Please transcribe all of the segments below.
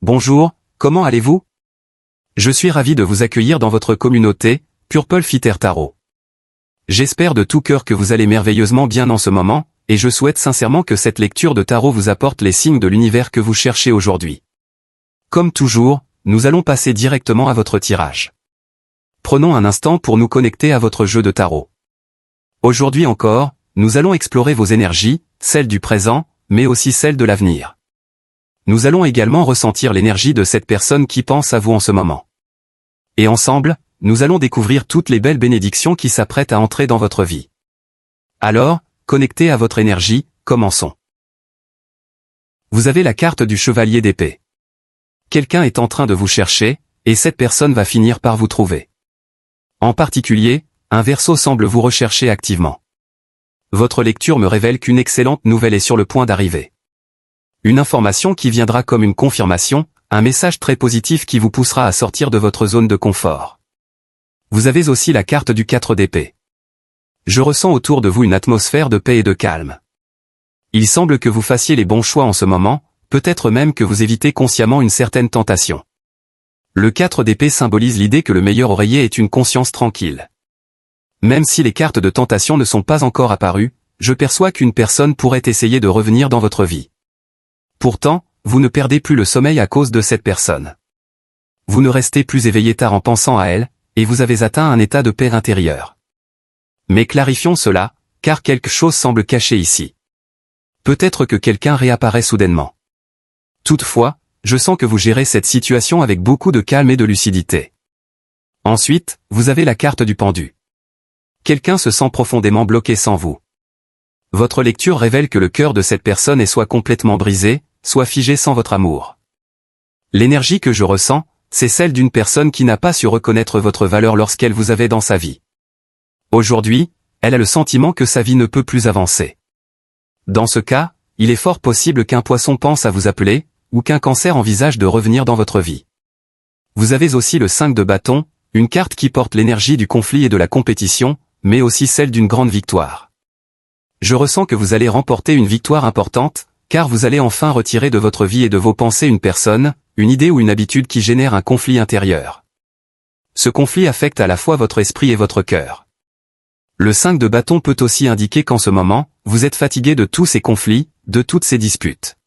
Bonjour, comment allez-vous? Je suis ravi de vous accueillir dans votre communauté, Purple Fitter Tarot. J'espère de tout cœur que vous allez merveilleusement bien en ce moment, et je souhaite sincèrement que cette lecture de tarot vous apporte les signes de l'univers que vous cherchez aujourd'hui. Comme toujours, nous allons passer directement à votre tirage. Prenons un instant pour nous connecter à votre jeu de tarot. Aujourd'hui encore, nous allons explorer vos énergies, celles du présent, mais aussi celles de l'avenir. Nous allons également ressentir l'énergie de cette personne qui pense à vous en ce moment. Et ensemble, nous allons découvrir toutes les belles bénédictions qui s'apprêtent à entrer dans votre vie. Alors, connectez à votre énergie, commençons. Vous avez la carte du chevalier d'épée. Quelqu'un est en train de vous chercher, et cette personne va finir par vous trouver. En particulier, un Verseau semble vous rechercher activement. Votre lecture me révèle qu'une excellente nouvelle est sur le point d'arriver. Une information qui viendra comme une confirmation, un message très positif qui vous poussera à sortir de votre zone de confort. Vous avez aussi la carte du 4 d'épée. Je ressens autour de vous une atmosphère de paix et de calme. Il semble que vous fassiez les bons choix en ce moment, peut-être même que vous évitez consciemment une certaine tentation. Le 4 d'épée symbolise l'idée que le meilleur oreiller est une conscience tranquille. Même si les cartes de tentation ne sont pas encore apparues, je perçois qu'une personne pourrait essayer de revenir dans votre vie. Pourtant, vous ne perdez plus le sommeil à cause de cette personne. Vous ne restez plus éveillé tard en pensant à elle, et vous avez atteint un état de paix intérieure. Mais clarifions cela, car quelque chose semble caché ici. Peut-être que quelqu'un réapparaît soudainement. Toutefois, je sens que vous gérez cette situation avec beaucoup de calme et de lucidité. Ensuite, vous avez la carte du pendu. Quelqu'un se sent profondément bloqué sans vous. Votre lecture révèle que le cœur de cette personne est soit complètement brisé, soit figé sans votre amour. L'énergie que je ressens, c'est celle d'une personne qui n'a pas su reconnaître votre valeur lorsqu'elle vous avait dans sa vie. Aujourd'hui, elle a le sentiment que sa vie ne peut plus avancer. Dans ce cas, il est fort possible qu'un poisson pense à vous appeler, ou qu'un cancer envisage de revenir dans votre vie. Vous avez aussi le 5 de bâton, une carte qui porte l'énergie du conflit et de la compétition, mais aussi celle d'une grande victoire. Je ressens que vous allez remporter une victoire importante, car vous allez enfin retirer de votre vie et de vos pensées une personne, une idée ou une habitude qui génère un conflit intérieur. Ce conflit affecte à la fois votre esprit et votre cœur. Le 5 de bâton peut aussi indiquer qu'en ce moment, vous êtes fatigué de tous ces conflits, de toutes ces disputes.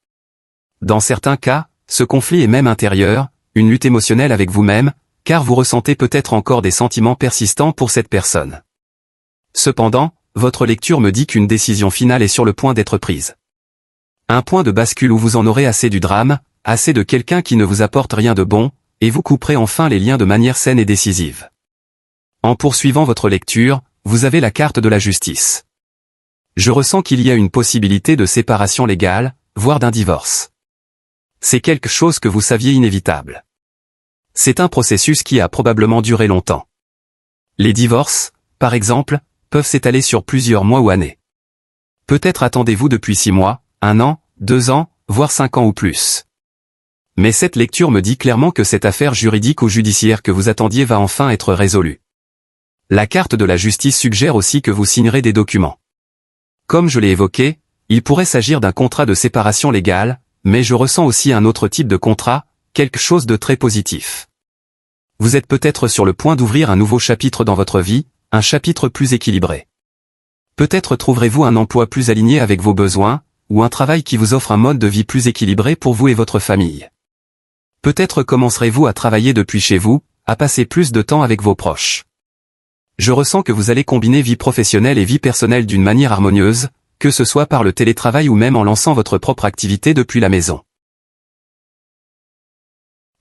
Dans certains cas, ce conflit est même intérieur, une lutte émotionnelle avec vous-même, car vous ressentez peut-être encore des sentiments persistants pour cette personne. Cependant, votre lecture me dit qu'une décision finale est sur le point d'être prise. Un point de bascule où vous en aurez assez du drame, assez de quelqu'un qui ne vous apporte rien de bon, et vous couperez enfin les liens de manière saine et décisive. En poursuivant votre lecture, vous avez la carte de la justice. Je ressens qu'il y a une possibilité de séparation légale, voire d'un divorce. C'est quelque chose que vous saviez inévitable. C'est un processus qui a probablement duré longtemps. Les divorces, par exemple, peuvent s'étaler sur plusieurs mois ou années. Peut-être attendez-vous depuis 6 mois, 1 an, 2 ans, voire 5 ans ou plus. Mais cette lecture me dit clairement que cette affaire juridique ou judiciaire que vous attendiez va enfin être résolue. La carte de la justice suggère aussi que vous signerez des documents. Comme je l'ai évoqué, il pourrait s'agir d'un contrat de séparation légale, mais je ressens aussi un autre type de contrat, quelque chose de très positif. Vous êtes peut-être sur le point d'ouvrir un nouveau chapitre dans votre vie, un chapitre plus équilibré. Peut-être trouverez-vous un emploi plus aligné avec vos besoins, ou un travail qui vous offre un mode de vie plus équilibré pour vous et votre famille. Peut-être commencerez-vous à travailler depuis chez vous, à passer plus de temps avec vos proches. Je ressens que vous allez combiner vie professionnelle et vie personnelle d'une manière harmonieuse, que ce soit par le télétravail ou même en lançant votre propre activité depuis la maison.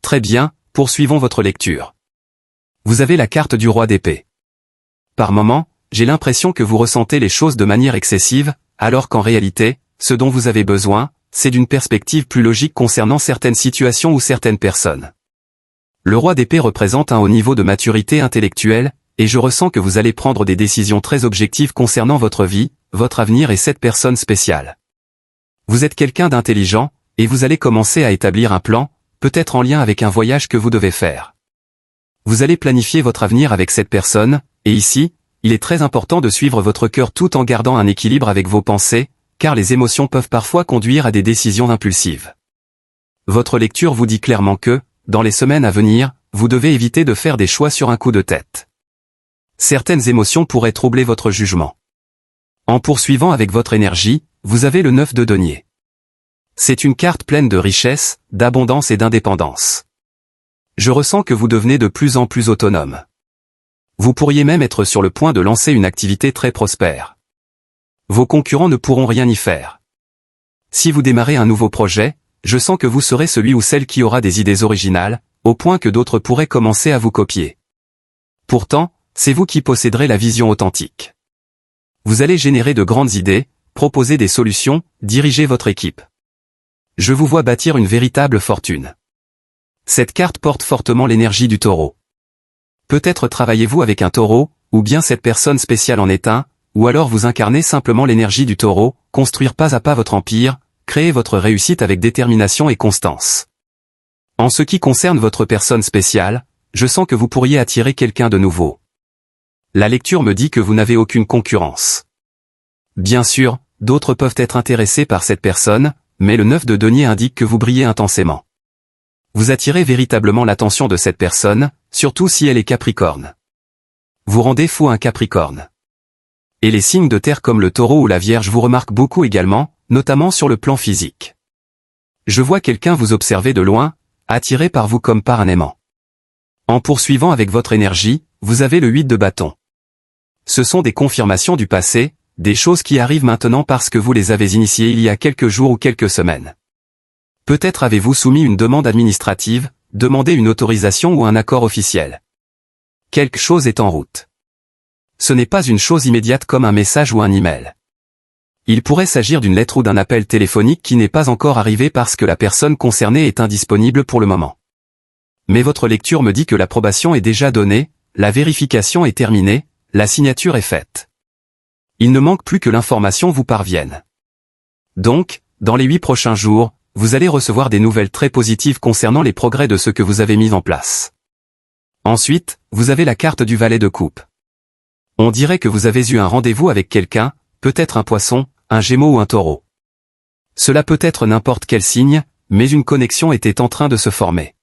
Très bien, poursuivons votre lecture. Vous avez la carte du roi d'épée. Par moments, j'ai l'impression que vous ressentez les choses de manière excessive, alors qu'en réalité, ce dont vous avez besoin, c'est d'une perspective plus logique concernant certaines situations ou certaines personnes. Le roi d'épée représente un haut niveau de maturité intellectuelle, et je ressens que vous allez prendre des décisions très objectives concernant votre vie, votre avenir et cette personne spéciale. Vous êtes quelqu'un d'intelligent, et vous allez commencer à établir un plan, peut-être en lien avec un voyage que vous devez faire. Vous allez planifier votre avenir avec cette personne, et ici, il est très important de suivre votre cœur tout en gardant un équilibre avec vos pensées, car les émotions peuvent parfois conduire à des décisions impulsives. Votre lecture vous dit clairement que, dans les semaines à venir, vous devez éviter de faire des choix sur un coup de tête. Certaines émotions pourraient troubler votre jugement. En poursuivant avec votre énergie, vous avez le 9 de denier. C'est une carte pleine de richesse, d'abondance et d'indépendance. Je ressens que vous devenez de plus en plus autonome. Vous pourriez même être sur le point de lancer une activité très prospère. Vos concurrents ne pourront rien y faire. Si vous démarrez un nouveau projet, je sens que vous serez celui ou celle qui aura des idées originales, au point que d'autres pourraient commencer à vous copier. Pourtant, c'est vous qui posséderez la vision authentique. Vous allez générer de grandes idées, proposer des solutions, diriger votre équipe. Je vous vois bâtir une véritable fortune. Cette carte porte fortement l'énergie du taureau. Peut-être travaillez-vous avec un taureau, ou bien cette personne spéciale en est un, ou alors vous incarnez simplement l'énergie du taureau, construire pas à pas votre empire, créer votre réussite avec détermination et constance. En ce qui concerne votre personne spéciale, je sens que vous pourriez attirer quelqu'un de nouveau. La lecture me dit que vous n'avez aucune concurrence. Bien sûr, d'autres peuvent être intéressés par cette personne, mais le 9 de denier indique que vous brillez intensément. Vous attirez véritablement l'attention de cette personne, surtout si elle est Capricorne. Vous rendez fou un Capricorne. Et les signes de terre comme le taureau ou la vierge vous remarquent beaucoup également, notamment sur le plan physique. Je vois quelqu'un vous observer de loin, attiré par vous comme par un aimant. En poursuivant avec votre énergie, vous avez le 8 de bâton. Ce sont des confirmations du passé, des choses qui arrivent maintenant parce que vous les avez initiées il y a quelques jours ou quelques semaines. Peut-être avez-vous soumis une demande administrative, demandé une autorisation ou un accord officiel. Quelque chose est en route. Ce n'est pas une chose immédiate comme un message ou un email. Il pourrait s'agir d'une lettre ou d'un appel téléphonique qui n'est pas encore arrivé parce que la personne concernée est indisponible pour le moment. Mais votre lecture me dit que l'approbation est déjà donnée, la vérification est terminée, la signature est faite. Il ne manque plus que l'information vous parvienne. Donc, dans les 8 prochains jours, vous allez recevoir des nouvelles très positives concernant les progrès de ce que vous avez mis en place. Ensuite, vous avez la carte du valet de coupe. On dirait que vous avez eu un rendez-vous avec quelqu'un, peut-être un poisson, un gémeau ou un taureau. Cela peut être n'importe quel signe, mais une connexion était en train de se former.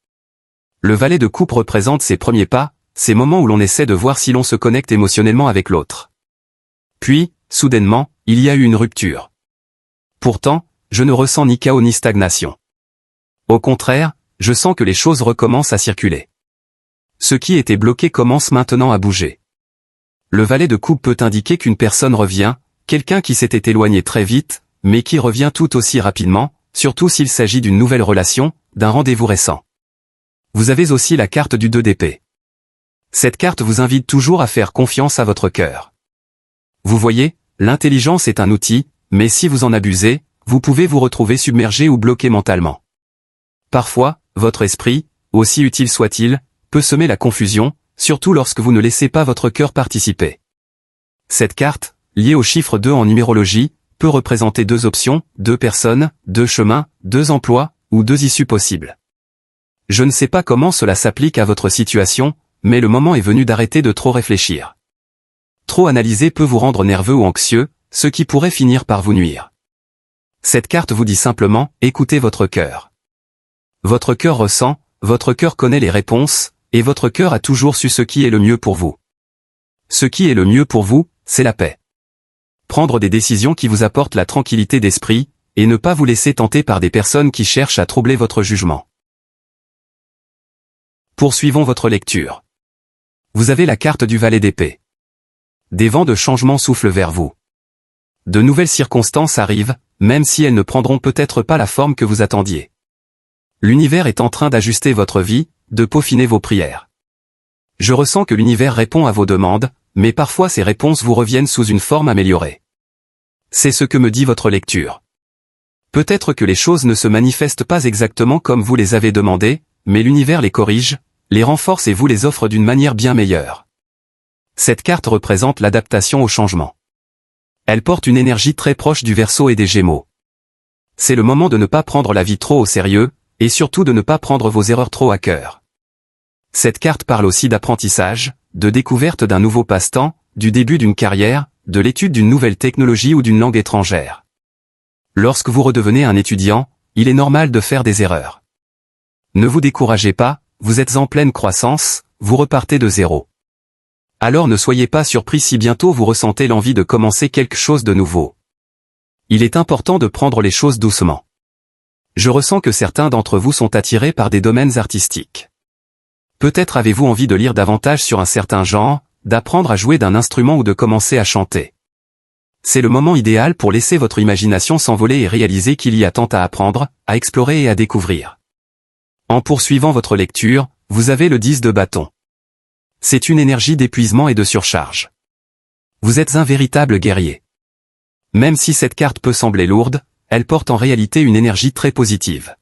Le valet de coupe représente ses premiers pas, ces moments où l'on essaie de voir si l'on se connecte émotionnellement avec l'autre. Puis, soudainement, il y a eu une rupture. Pourtant, je ne ressens ni chaos ni stagnation. Au contraire, je sens que les choses recommencent à circuler. Ce qui était bloqué commence maintenant à bouger. Le valet de coupe peut indiquer qu'une personne revient, quelqu'un qui s'était éloigné très vite, mais qui revient tout aussi rapidement, surtout s'il s'agit d'une nouvelle relation, d'un rendez-vous récent. Vous avez aussi la carte du 2 d'épée. Cette carte vous invite toujours à faire confiance à votre cœur. Vous voyez, l'intelligence est un outil, mais si vous en abusez, vous pouvez vous retrouver submergé ou bloqué mentalement. Parfois, votre esprit, aussi utile soit-il, peut semer la confusion, surtout lorsque vous ne laissez pas votre cœur participer. Cette carte, liée au chiffre 2 en numérologie, peut représenter 2 options, 2 personnes, 2 chemins, 2 emplois, ou 2 issues possibles. Je ne sais pas comment cela s'applique à votre situation, mais le moment est venu d'arrêter de trop réfléchir. Trop analyser peut vous rendre nerveux ou anxieux, ce qui pourrait finir par vous nuire. Cette carte vous dit simplement, écoutez votre cœur. Votre cœur ressent, votre cœur connaît les réponses, et votre cœur a toujours su ce qui est le mieux pour vous. Ce qui est le mieux pour vous, c'est la paix. Prendre des décisions qui vous apportent la tranquillité d'esprit, et ne pas vous laisser tenter par des personnes qui cherchent à troubler votre jugement. Poursuivons votre lecture. Vous avez la carte du valet d'épée. Des vents de changement soufflent vers vous. De nouvelles circonstances arrivent, même si elles ne prendront peut-être pas la forme que vous attendiez. L'univers est en train d'ajuster votre vie, de peaufiner vos prières. Je ressens que l'univers répond à vos demandes, mais parfois ces réponses vous reviennent sous une forme améliorée. C'est ce que me dit votre lecture. Peut-être que les choses ne se manifestent pas exactement comme vous les avez demandées, mais l'univers les corrige, les renforce et vous les offre d'une manière bien meilleure. Cette carte représente l'adaptation au changement. Elle porte une énergie très proche du Verseau et des Gémeaux. C'est le moment de ne pas prendre la vie trop au sérieux, et surtout de ne pas prendre vos erreurs trop à cœur. Cette carte parle aussi d'apprentissage, de découverte d'un nouveau passe-temps, du début d'une carrière, de l'étude d'une nouvelle technologie ou d'une langue étrangère. Lorsque vous redevenez un étudiant, il est normal de faire des erreurs. Ne vous découragez pas, vous êtes en pleine croissance, vous repartez de zéro. Alors ne soyez pas surpris si bientôt vous ressentez l'envie de commencer quelque chose de nouveau. Il est important de prendre les choses doucement. Je ressens que certains d'entre vous sont attirés par des domaines artistiques. Peut-être avez-vous envie de lire davantage sur un certain genre, d'apprendre à jouer d'un instrument ou de commencer à chanter. C'est le moment idéal pour laisser votre imagination s'envoler et réaliser qu'il y a tant à apprendre, à explorer et à découvrir. En poursuivant votre lecture, vous avez le 10 de bâton. C'est une énergie d'épuisement et de surcharge. Vous êtes un véritable guerrier. Même si cette carte peut sembler lourde, elle porte en réalité une énergie très positive.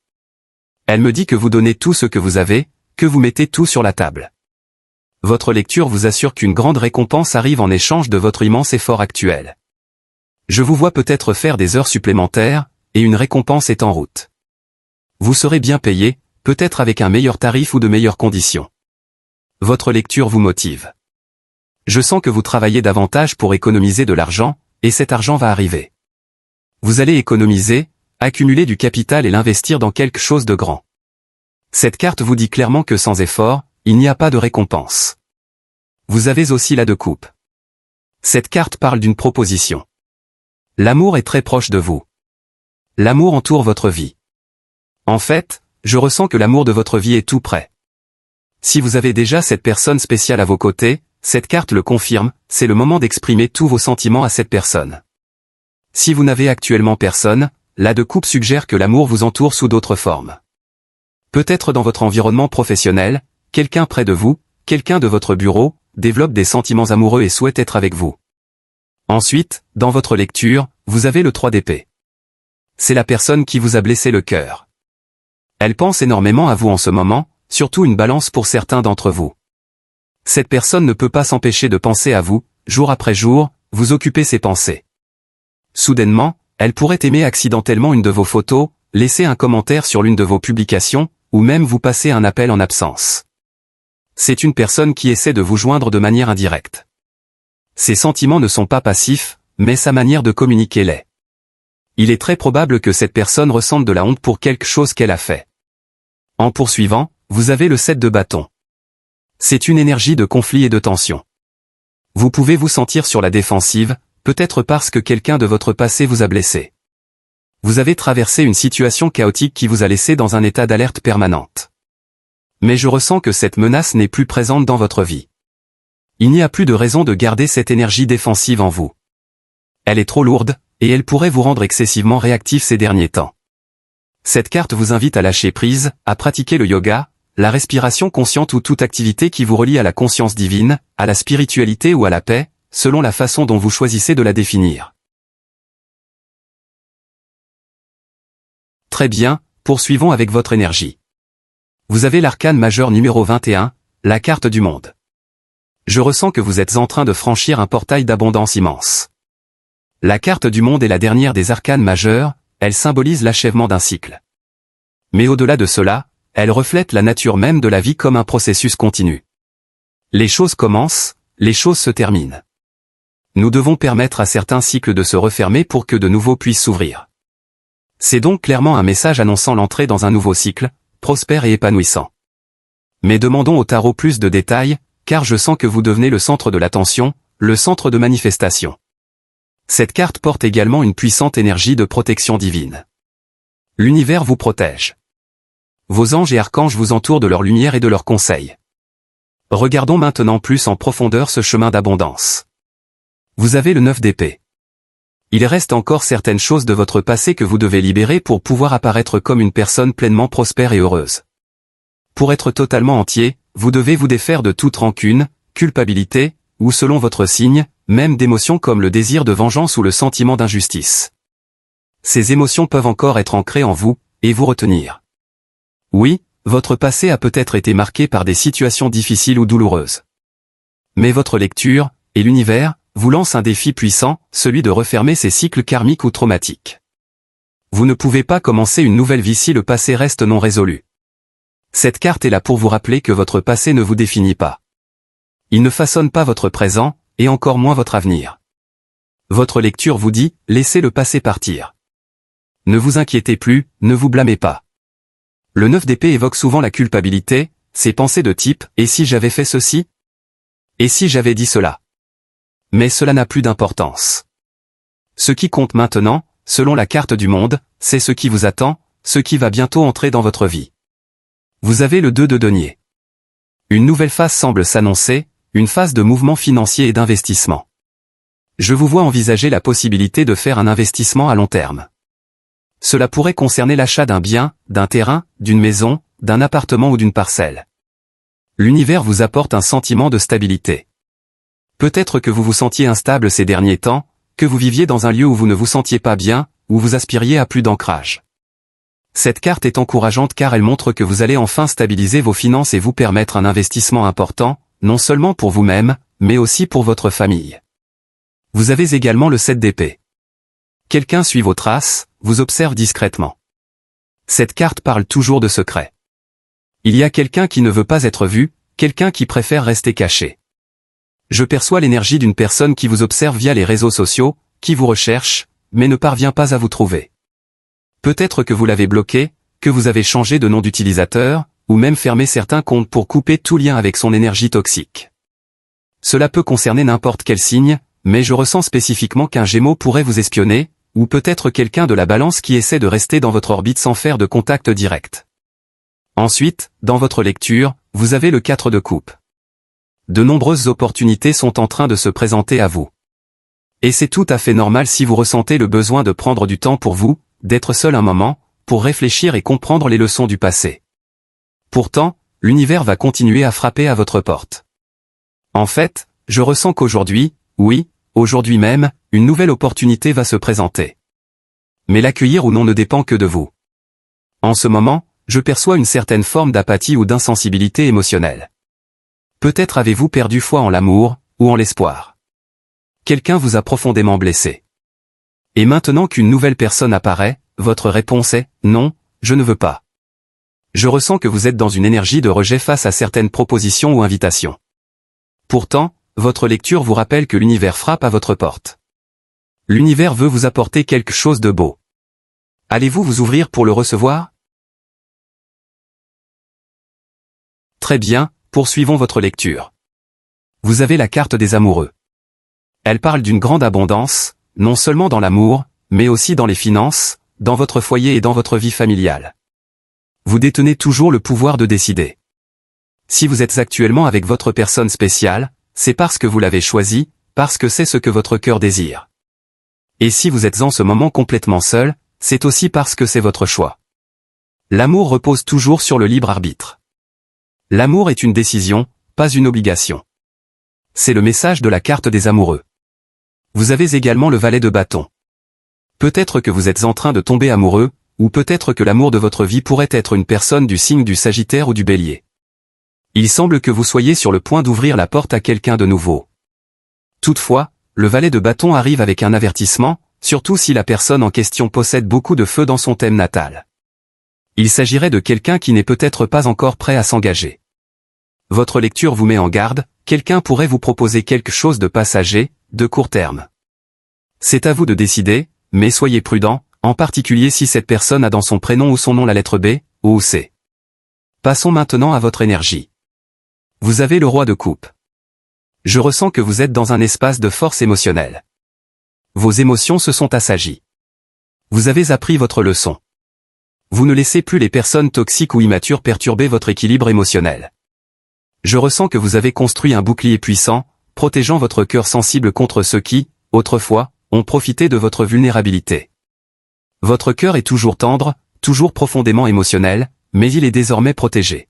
Elle me dit que vous donnez tout ce que vous avez, que vous mettez tout sur la table. Votre lecture vous assure qu'une grande récompense arrive en échange de votre immense effort actuel. Je vous vois peut-être faire des heures supplémentaires, et une récompense est en route. Vous serez bien payé, peut-être avec un meilleur tarif ou de meilleures conditions. Votre lecture vous motive. Je sens que vous travaillez davantage pour économiser de l'argent, et cet argent va arriver. Vous allez économiser, accumuler du capital et l'investir dans quelque chose de grand. Cette carte vous dit clairement que sans effort, il n'y a pas de récompense. Vous avez aussi la de coupe. Cette carte parle d'une proposition. L'amour est très proche de vous. L'amour entoure votre vie. En fait, je ressens que l'amour de votre vie est tout près. Si vous avez déjà cette personne spéciale à vos côtés, cette carte le confirme, c'est le moment d'exprimer tous vos sentiments à cette personne. Si vous n'avez actuellement personne, la de coupe suggère que l'amour vous entoure sous d'autres formes. Peut-être dans votre environnement professionnel, quelqu'un près de vous, quelqu'un de votre bureau, développe des sentiments amoureux et souhaite être avec vous. Ensuite, dans votre lecture, vous avez le 3 d'épée. C'est la personne qui vous a blessé le cœur. Elle pense énormément à vous en ce moment, surtout une balance pour certains d'entre vous. Cette personne ne peut pas s'empêcher de penser à vous, jour après jour, vous occuper ses pensées. Soudainement, elle pourrait aimer accidentellement une de vos photos, laisser un commentaire sur l'une de vos publications, ou même vous passer un appel en absence. C'est une personne qui essaie de vous joindre de manière indirecte. Ses sentiments ne sont pas passifs, mais sa manière de communiquer l'est. Il est très probable que cette personne ressente de la honte pour quelque chose qu'elle a fait. En poursuivant, vous avez le 7 de bâton. C'est une énergie de conflit et de tension. Vous pouvez vous sentir sur la défensive, peut-être parce que quelqu'un de votre passé vous a blessé. Vous avez traversé une situation chaotique qui vous a laissé dans un état d'alerte permanente. Mais je ressens que cette menace n'est plus présente dans votre vie. Il n'y a plus de raison de garder cette énergie défensive en vous. Elle est trop lourde, et elle pourrait vous rendre excessivement réactif ces derniers temps. Cette carte vous invite à lâcher prise, à pratiquer le yoga, la respiration consciente ou toute activité qui vous relie à la conscience divine, à la spiritualité ou à la paix, selon la façon dont vous choisissez de la définir. Très bien, poursuivons avec votre énergie. Vous avez l'arcane majeur numéro 21, la carte du monde. Je ressens que vous êtes en train de franchir un portail d'abondance immense. La carte du monde est la dernière des arcanes majeures, elle symbolise l'achèvement d'un cycle. Mais au-delà de cela, elle reflète la nature même de la vie comme un processus continu. Les choses commencent, les choses se terminent. Nous devons permettre à certains cycles de se refermer pour que de nouveaux puissent s'ouvrir. C'est donc clairement un message annonçant l'entrée dans un nouveau cycle, prospère et épanouissant. Mais demandons au tarot plus de détails, car je sens que vous devenez le centre de l'attention, le centre de manifestation. Cette carte porte également une puissante énergie de protection divine. L'univers vous protège. Vos anges et archanges vous entourent de leur lumière et de leurs conseils. Regardons maintenant plus en profondeur ce chemin d'abondance. Vous avez le 9 d'épée. Il reste encore certaines choses de votre passé que vous devez libérer pour pouvoir apparaître comme une personne pleinement prospère et heureuse. Pour être totalement entier, vous devez vous défaire de toute rancune, culpabilité, ou selon votre signe, même d'émotions comme le désir de vengeance ou le sentiment d'injustice. Ces émotions peuvent encore être ancrées en vous, et vous retenir. Oui, votre passé a peut-être été marqué par des situations difficiles ou douloureuses. Mais votre lecture, et l'univers, vous lance un défi puissant, celui de refermer ces cycles karmiques ou traumatiques. Vous ne pouvez pas commencer une nouvelle vie si le passé reste non résolu. Cette carte est là pour vous rappeler que votre passé ne vous définit pas. Il ne façonne pas votre présent, et encore moins votre avenir. Votre lecture vous dit, laissez le passé partir. Ne vous inquiétez plus, ne vous blâmez pas. Le 9 d'épée évoque souvent la culpabilité, ces pensées de type « et si j'avais fait ceci ? Et si j'avais dit cela ?» Mais cela n'a plus d'importance. Ce qui compte maintenant, selon la carte du monde, c'est ce qui vous attend, ce qui va bientôt entrer dans votre vie. Vous avez le 2 de denier. Une nouvelle phase semble s'annoncer, une phase de mouvement financier et d'investissement. Je vous vois envisager la possibilité de faire un investissement à long terme. Cela pourrait concerner l'achat d'un bien, d'un terrain, d'une maison, d'un appartement ou d'une parcelle. L'univers vous apporte un sentiment de stabilité. Peut-être que vous vous sentiez instable ces derniers temps, que vous viviez dans un lieu où vous ne vous sentiez pas bien, où vous aspiriez à plus d'ancrage. Cette carte est encourageante car elle montre que vous allez enfin stabiliser vos finances et vous permettre un investissement important, non seulement pour vous-même, mais aussi pour votre famille. Vous avez également le 7 d'épée. Quelqu'un suit vos traces, vous observe discrètement. Cette carte parle toujours de secret. Il y a quelqu'un qui ne veut pas être vu, quelqu'un qui préfère rester caché. Je perçois l'énergie d'une personne qui vous observe via les réseaux sociaux, qui vous recherche, mais ne parvient pas à vous trouver. Peut-être que vous l'avez bloqué, que vous avez changé de nom d'utilisateur, ou même fermé certains comptes pour couper tout lien avec son énergie toxique. Cela peut concerner n'importe quel signe, mais je ressens spécifiquement qu'un Gémeaux pourrait vous espionner, ou peut-être quelqu'un de la Balance qui essaie de rester dans votre orbite sans faire de contact direct. Ensuite, dans votre lecture, vous avez le 4 de coupe. De nombreuses opportunités sont en train de se présenter à vous. Et c'est tout à fait normal si vous ressentez le besoin de prendre du temps pour vous, d'être seul un moment, pour réfléchir et comprendre les leçons du passé. Pourtant, l'univers va continuer à frapper à votre porte. En fait, je ressens qu'aujourd'hui, oui, aujourd'hui même, une nouvelle opportunité va se présenter. Mais l'accueillir ou non ne dépend que de vous. En ce moment, je perçois une certaine forme d'apathie ou d'insensibilité émotionnelle. Peut-être avez-vous perdu foi en l'amour, ou en l'espoir. Quelqu'un vous a profondément blessé. Et maintenant qu'une nouvelle personne apparaît, votre réponse est « non, je ne veux pas ». Je ressens que vous êtes dans une énergie de rejet face à certaines propositions ou invitations. Pourtant, votre lecture vous rappelle que l'univers frappe à votre porte. L'univers veut vous apporter quelque chose de beau. Allez-vous vous ouvrir pour le recevoir? Très bien, poursuivons votre lecture. Vous avez la carte des amoureux. Elle parle d'une grande abondance, non seulement dans l'amour, mais aussi dans les finances, dans votre foyer et dans votre vie familiale. Vous détenez toujours le pouvoir de décider. Si vous êtes actuellement avec votre personne spéciale, c'est parce que vous l'avez choisi, parce que c'est ce que votre cœur désire. Et si vous êtes en ce moment complètement seul, c'est aussi parce que c'est votre choix. L'amour repose toujours sur le libre arbitre. L'amour est une décision, pas une obligation. C'est le message de la carte des amoureux. Vous avez également le valet de bâton. Peut-être que vous êtes en train de tomber amoureux, ou peut-être que l'amour de votre vie pourrait être une personne du signe du Sagittaire ou du Bélier. Il semble que vous soyez sur le point d'ouvrir la porte à quelqu'un de nouveau. Toutefois, le valet de bâton arrive avec un avertissement, surtout si la personne en question possède beaucoup de feu dans son thème natal. Il s'agirait de quelqu'un qui n'est peut-être pas encore prêt à s'engager. Votre lecture vous met en garde, quelqu'un pourrait vous proposer quelque chose de passager, de court terme. C'est à vous de décider, mais soyez prudent, en particulier si cette personne a dans son prénom ou son nom la lettre B, O ou C. Passons maintenant à votre énergie. Vous avez le roi de coupe. Je ressens que vous êtes dans un espace de force émotionnelle. Vos émotions se sont assagies. Vous avez appris votre leçon. Vous ne laissez plus les personnes toxiques ou immatures perturber votre équilibre émotionnel. Je ressens que vous avez construit un bouclier puissant, protégeant votre cœur sensible contre ceux qui, autrefois, ont profité de votre vulnérabilité. Votre cœur est toujours tendre, toujours profondément émotionnel, mais il est désormais protégé.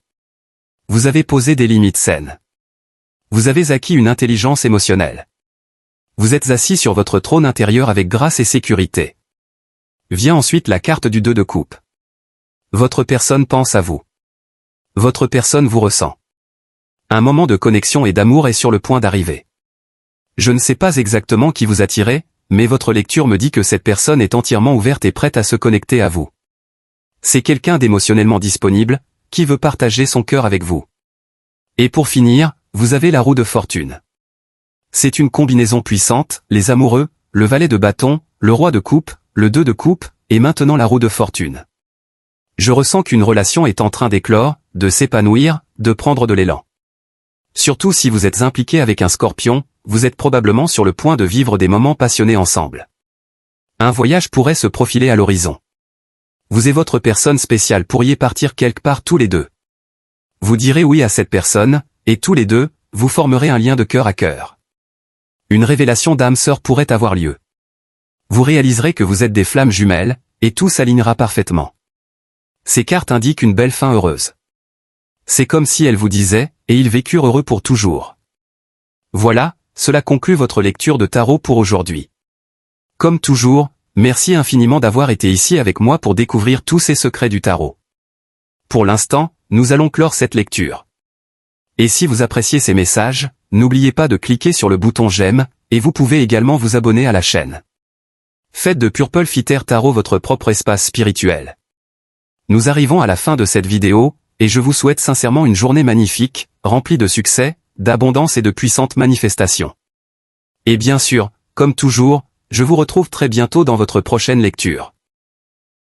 Vous avez posé des limites saines. Vous avez acquis une intelligence émotionnelle. Vous êtes assis sur votre trône intérieur avec grâce et sécurité. Vient ensuite la carte du 2 de coupe. Votre personne pense à vous. Votre personne vous ressent. Un moment de connexion et d'amour est sur le point d'arriver. Je ne sais pas exactement qui vous attirez, mais votre lecture me dit que cette personne est entièrement ouverte et prête à se connecter à vous. C'est quelqu'un d'émotionnellement disponible, qui veut partager son cœur avec vous. Et pour finir, vous avez la roue de fortune. C'est une combinaison puissante, les amoureux, le valet de bâton, le roi de coupe, le 2 de coupe, et maintenant la roue de fortune. Je ressens qu'une relation est en train d'éclore, de s'épanouir, de prendre de l'élan. Surtout si vous êtes impliqué avec un Scorpion, vous êtes probablement sur le point de vivre des moments passionnés ensemble. Un voyage pourrait se profiler à l'horizon. Vous et votre personne spéciale pourriez partir quelque part tous les deux. Vous direz oui à cette personne, et tous les deux, vous formerez un lien de cœur à cœur. Une révélation d'âme sœur pourrait avoir lieu. Vous réaliserez que vous êtes des flammes jumelles, et tout s'alignera parfaitement. Ces cartes indiquent une belle fin heureuse. C'est comme si elles vous disaient, et ils vécurent heureux pour toujours. Voilà, cela conclut votre lecture de tarot pour aujourd'hui. Comme toujours, merci infiniment d'avoir été ici avec moi pour découvrir tous ces secrets du tarot. Pour l'instant, nous allons clore cette lecture. Et si vous appréciez ces messages, n'oubliez pas de cliquer sur le bouton j'aime, et vous pouvez également vous abonner à la chaîne. Faites de Purple Fitter Tarot votre propre espace spirituel. Nous arrivons à la fin de cette vidéo, et je vous souhaite sincèrement une journée magnifique, remplie de succès, d'abondance et de puissantes manifestations. Et bien sûr, comme toujours, je vous retrouve très bientôt dans votre prochaine lecture.